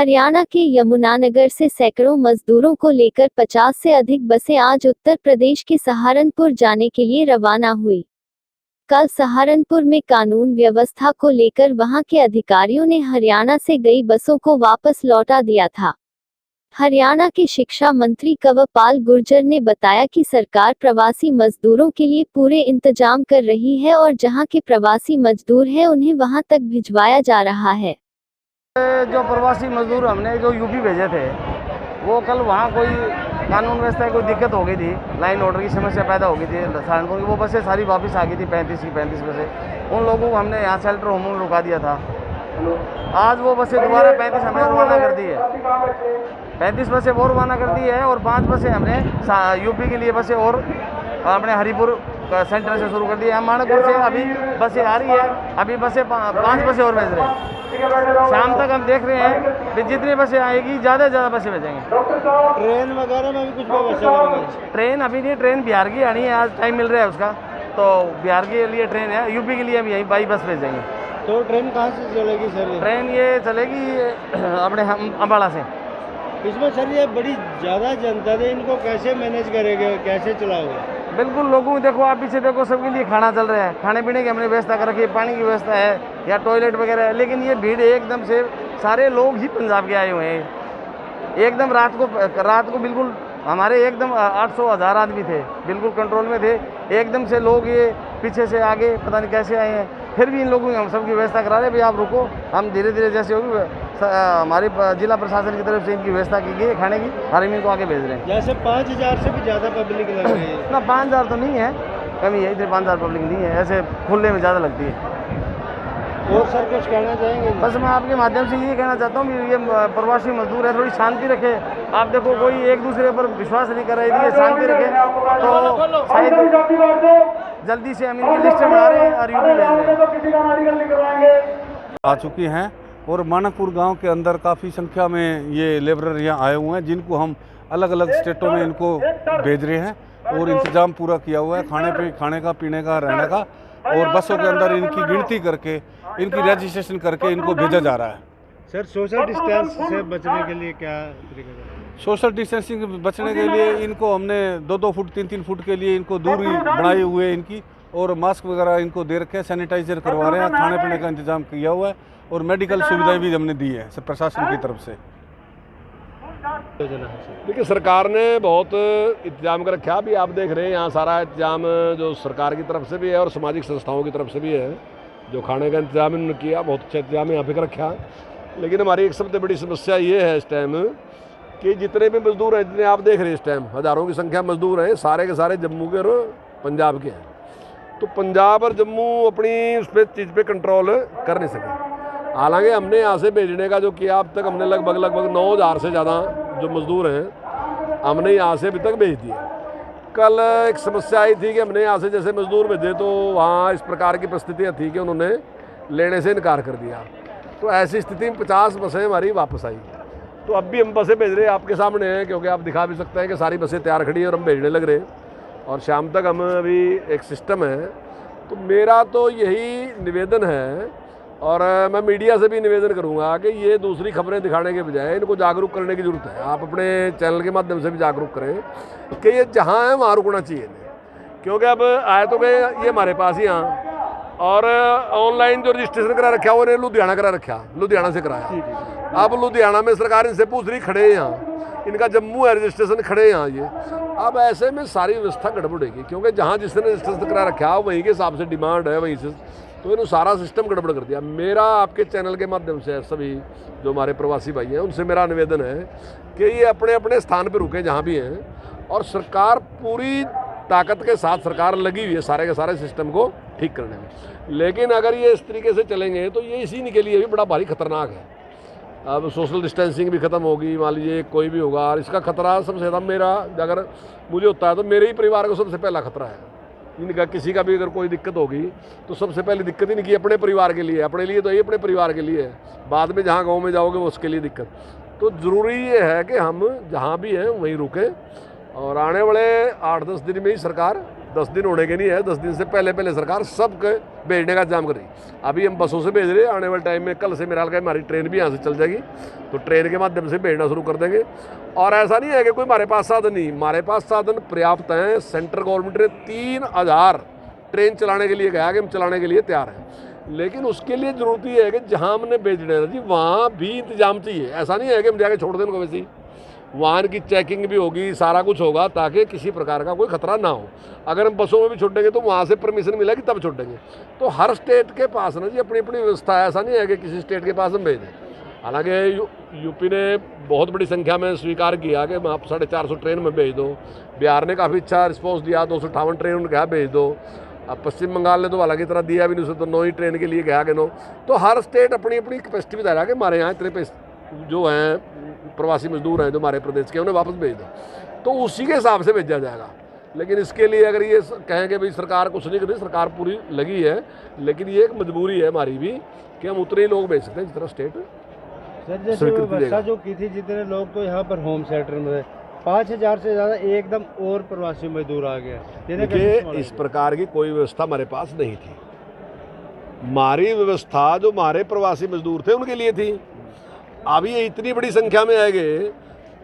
हरियाणा के यमुनानगर से सैकड़ों मजदूरों को लेकर 50 से अधिक बसें आज उत्तर प्रदेश के सहारनपुर जाने के लिए रवाना हुई। कल सहारनपुर में कानून व्यवस्था को लेकर वहां के अधिकारियों ने हरियाणा से गई बसों को वापस लौटा दिया था। हरियाणा के शिक्षा मंत्री कंवरपाल गुर्जर ने बताया कि सरकार प्रवासी मजदूरों के लिए पूरे इंतजाम कर रही है और जहां के प्रवासी मजदूर हैं उन्हें वहां तक भिजवाया जा रहा है। जो प्रवासी मजदूर हमने जो यूपी भेजे थे वो कल वहाँ कोई कानून व्यवस्था की कोई दिक्कत हो गई थी, लाइन ऑर्डर की समस्या पैदा हो गई थी सहारनपुर की। वो बसें सारी वापस आ गई थी 35 बसें। उन लोगों को हमने यहाँ शेल्टर होम में रुका दिया था। आज वो बसें दोबारा 35 हमने रवाना कर दी है। 35 बसें वो रवाना कर दी है और 5 बसें हमने यूपी के लिए बसें और अपने हरिपुर सेंटर से शुरू कर दी है। मानकपुर से अभी बसें आ रही है, अभी बसें 5 बसें और भेज रहे हैं। शाम तक हम देख रहे हैं कि जितनी बसें आएगी ज़्यादा से ज़्यादा बसें भेजेंगे। ट्रेन वगैरह में भी कुछ व्यवस्था करेंगे? ट्रेन अभी नहीं, ट्रेन बिहार की आनी है, आज टाइम मिल रहा है उसका, तो बिहार के लिए ट्रेन है। यूपी के लिए हम यही बाई बस भेजेंगे। तो ट्रेन कहाँ से चलेगी सर? ट्रेन ये चलेगी अपने अम्बाला से। इसमें सर ये बड़ी ज़्यादा जनता है, इनको कैसे मैनेज करेंगे, कैसे चलाओगे? बिल्कुल, लोगों को देखो, आप पीछे देखो, सबके लिए खाना चल रहा है, खाने पीने की हमने व्यवस्था कर रखी है, पानी की व्यवस्था है या टॉयलेट वगैरह है। लेकिन ये भीड़ एकदम से सारे लोग ही पंजाब के आए हुए हैं। एकदम रात को बिल्कुल हमारे एकदम 800-1000 आदमी थे, बिल्कुल कंट्रोल में थे। एकदम से लोग ये पीछे से आगे पता नहीं कैसे आए हैं। फिर भी इन लोगों की हम सबकी व्यवस्था करा रहे हैं, भाई आप रुको, हम धीरे धीरे जैसे होगी हमारे जिला प्रशासन की तरफ से इनकी व्यवस्था की गई है खाने की, हर इनको आगे भेज रहे हैं। जैसे 5000 से भी ज़्यादा पब्लिक लग रही है ना, 5000 तो नहीं है, कमी है, इधर 5000 पब्लिक नहीं है, ऐसे खुले में ज़्यादा लगती है। और सर कुछ कहना चाहेंगे? बस मैं आपके माध्यम से ये कहना चाहता हूँ कि ये प्रवासी मजदूर है, थोड़ी शांति रखे। आप देखो, कोई एक दूसरे पर विश्वास नहीं कर रही थी, शांति रखे तो शायद जल्दी से हम इनकी लिस्ट बना रहे हैं और यूपी भेज रहे हैं। आ चुकी हैं और मानकपुर गांव के अंदर काफ़ी संख्या में ये लेबरर यहाँ आए हुए हैं, जिनको हम अलग अलग स्टेटों में इनको भेज रहे हैं और इंतज़ाम पूरा किया हुआ है खाने का, पीने का, रहने का। और बसों के अंदर इनकी गिनती करके, इनकी रजिस्ट्रेशन करके इनको भेजा जा रहा है। सर सोशल डिस्टेंस से बचने के लिए क्या तरीका? सोशल डिस्टेंसिंग बचने के लिए इनको हमने 2-2 फुट 3-3 फुट के लिए इनको दूरी बनाई हुई है इनकी, और मास्क वगैरह इनको दे रखे हैं, सैनिटाइजर करवा रहे हैं, खाने पीने का इंतजाम किया हुआ है और मेडिकल सुविधाएं भी हमने दी है प्रशासन की तरफ से। देखिए, सरकार ने बहुत इंतजाम कर रखा। अभी आप देख रहे हैं यहाँ सारा इंतजाम जो सरकार की तरफ से भी है और सामाजिक संस्थाओं की तरफ से भी है। जो खाने का इंतजाम इन्होंने किया, बहुत अच्छा इंतजाम यहाँ पे कर रखा। लेकिन हमारी एक सबसे बड़ी समस्या ये है इस टाइम कि जितने भी मजदूर हैं, जितने आप देख रहे हैं इस टाइम हज़ारों की संख्या मजदूर हैं, सारे के सारे जम्मू के और पंजाब के हैं। तो पंजाब और जम्मू अपनी उस पर चीज़ पे कंट्रोल कर नहीं सके। हालांकि हमने यहाँ से भेजने का जो किया, अब तक हमने लगभग 9000 से ज़्यादा जो मजदूर हैं हमने यहाँ से अभी तक भेज दिए। कल एक समस्या आई थी कि हमने यहाँ से जैसे मजदूर भेजे तो वहाँ इस प्रकार की परिस्थितियाँ थी कि उन्होंने लेने से इनकार कर दिया। तो ऐसी स्थिति में 50 बसें हमारी वापस आई। तो अब भी हम बसें भेज रहे हैं, आपके सामने हैं, क्योंकि आप दिखा भी सकते हैं कि सारी बसें तैयार खड़ी हैं और हम भेजने लग रहे हैं। और शाम तक हम अभी एक सिस्टम है। तो मेरा तो यही निवेदन है और मैं मीडिया से भी निवेदन करूंगा कि ये दूसरी खबरें दिखाने के बजाय इनको जागरूक करने की ज़रूरत है। आप अपने चैनल के माध्यम से भी जागरूक करें कि ये जहाँ है वहाँ रुकना चाहिए, क्योंकि अब आए तो गए ये हमारे पास ही यहाँ। और ऑनलाइन जो रजिस्ट्रेशन करा रखा वो लुधियाना करा रखा, लुधियाना से कराया। अब लुधियाना में सरकार इनसे पूछ रही, खड़े हैं यहाँ, इनका जम्मू है रजिस्ट्रेशन, खड़े यहाँ ये। अब ऐसे में सारी व्यवस्था गड़बड़ेगी, क्योंकि जहाँ जिसने रजिस्ट्रेशन करा रखा वहीं के हिसाब से डिमांड है वहीं से, तो इन्होंने सारा सिस्टम गड़बड़ कर दिया। मेरा आपके चैनल के माध्यम से सभी जो हमारे प्रवासी भाई हैं उनसे मेरा निवेदन है कि ये अपने अपने स्थान पर रुकें जहाँ भी हैं, और सरकार पूरी ताकत के साथ सरकार लगी हुई है सारे के सारे सिस्टम को ठीक करने में। लेकिन अगर ये इस तरीके से चलेंगे तो ये इसी के लिए भी बड़ा भारी खतरनाक है। अब सोशल डिस्टेंसिंग भी ख़त्म होगी, मान लीजिए कोई भी होगा, और इसका खतरा सबसे ज़्यादा मेरा, अगर मुझे होता है तो मेरे ही परिवार को सबसे पहला खतरा है। इनका किसी का भी अगर कोई दिक्कत होगी तो सबसे पहले दिक्कत ही नहीं की अपने परिवार के लिए, अपने लिए तो ये अपने परिवार के लिए है, बाद में जहाँ गाँव में जाओगे वो उसके लिए दिक्कत। तो ज़रूरी ये है कि हम जहाँ भी हैं वहीं रुकें और आने वाले 8-10 दिन में ही सरकार 10 दिन होने के नहीं है, 10 दिन से पहले पहले सरकार सब के भेजने का इंतजाम कर रही। अभी हम बसों से भेज रहे हैं, आने वाले टाइम में कल से मेरा ख्याल है हमारी ट्रेन भी यहाँ से चल जाएगी, तो ट्रेन के माध्यम से भेजना शुरू कर देंगे। और ऐसा नहीं है कि कोई हमारे पास साधन नहीं, हमारे पास साधन पर्याप्त हैं। सेंट्रल गवर्नमेंट ने 3000 ट्रेन चलाने के लिए कहा कि हम चलाने के लिए तैयार हैं, लेकिन उसके लिए ज़रूरत ये है कि जहाँ हमने भेजना है जी वहाँ भी इंतजाम चाहिए। ऐसा नहीं है कि हम जाके छोड़ दें उनको वैसे ही, वाहन की चेकिंग भी होगी, सारा कुछ होगा ताकि किसी प्रकार का कोई खतरा ना हो। अगर हम बसों में भी छोड़ेंगे तो वहाँ से परमिशन मिलेगी तब छोड़ेंगे। तो हर स्टेट के पास ना जी अपनी अपनी व्यवस्था है, ऐसा नहीं है कि किसी स्टेट के पास हम भेज दें। हालांकि यूपी ने बहुत बड़ी संख्या में स्वीकार किया कि आप 450 ट्रेन में भेज दो। बिहार ने काफ़ी अच्छा रिस्पॉन्स दिया, 258 ट्रेन उन्होंने कहा भेज दो। अब पश्चिम बंगाल ने तो हालांकि इतना दिया भी नहीं, उसे तो 9 ही ट्रेन के लिए कहा कि 9। तो हर स्टेट अपनी अपनी कैपेसिटी बता रहा है कि हमारे यहाँ इतने जो हैं प्रवासी मजदूर हैं जो हमारे प्रदेश के, उन्हें वापस भेज दो, तो उसी के हिसाब से भेजा जाएगा। लेकिन इसके लिए अगर ये कहें कि भाई सरकार कुछ नहीं कर रही, सरकार पूरी लगी है, लेकिन ये एक मजबूरी है हमारी भी कि हम उतने ही लोग भेज सकते हैं जिस तरह स्टेट सर जैसे व्यवस्था जो की थी, जितने लोग तो यहाँ पर होम सेंटर में 5000 से ज़्यादा एकदम और प्रवासी मजदूर आ गए। देखिए इस प्रकार की कोई व्यवस्था हमारे पास नहीं थी। हमारी व्यवस्था जो हमारे प्रवासी मजदूर थे उनके लिए थी। अब ये इतनी बड़ी संख्या में आएंगे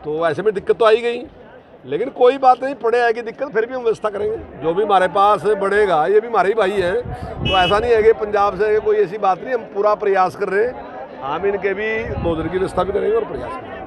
तो ऐसे में दिक्कत तो आई गई, लेकिन कोई बात नहीं, पड़े आएगी दिक्कत फिर भी हम व्यवस्था करेंगे। जो भी हमारे पास बढ़ेगा, ये भी हमारे ही भाई हैं, तो ऐसा नहीं है कि पंजाब से कोई ऐसी बात नहीं। हम पूरा प्रयास कर रहे हैं, हम इनके भी 2 दिन की व्यवस्था भी करेंगे और प्रयास करेंगे।